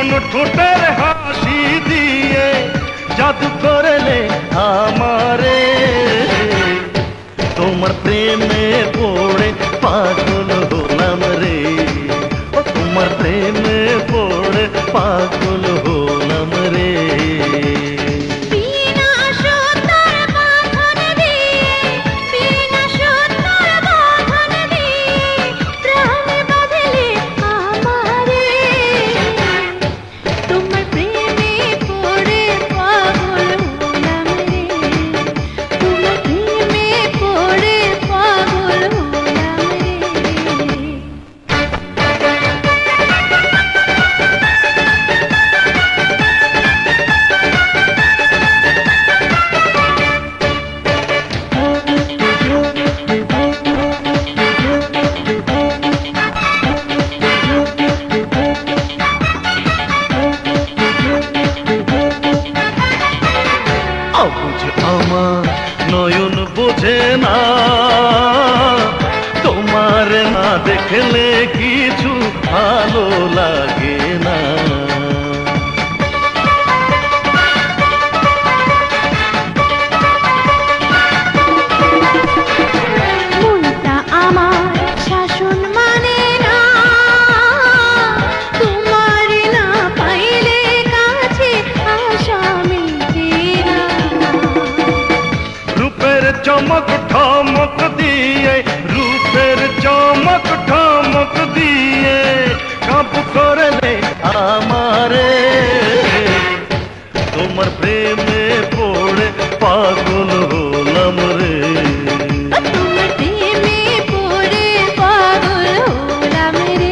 চিকন ঠোঁটের হাসি দিয়ে জাদু করলে আমারে, তোমার প্রেমে পড়ে পাগল হলাম রে, ও তোমার প্রেমে পড়ে পাগল হলাম রে। আমার নয়ন বোঝে না, তোমার না দেখলে কিছু ভালো লাগে না। মনটা আমার শাসন মানে না, তোমার না পাইলে কাছে আশা মিটে না। রূপের চমক ঠমক দিয়ে, রূপের চমক ঠমক দিয়ে কাপ করলে আমারে, তোমার প্রেমে পড়ে পাগল হলাম রে। তোমার প্রেমে পড়ে পাগল হলাম রে।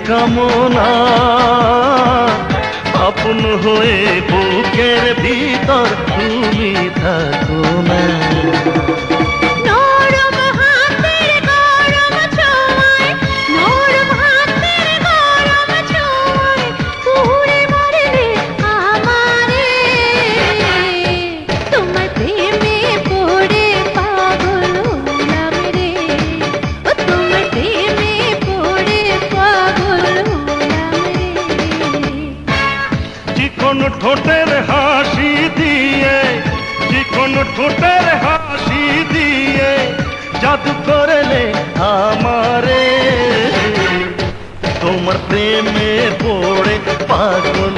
কামনা আপন হয়ে বুকের ভিতর তুমি থাকো না। নরম হাতের গরম ছোঁয়ায়, নরম হাতের গরম ছোঁয়ায় পুড়ে মরলে আমারে, তোমার প্রেমে পড়ে পাগল হলাম রে, ও তোমার প্রেমে পড়ে পাগল হলাম রে। চিকন ঠোঁটের হাসি দিয়ে, চিকন ঠোঁটের হাসি দিয়ে জাদু করলে আমারে, তোমার প্রেমে পড়ে পাগল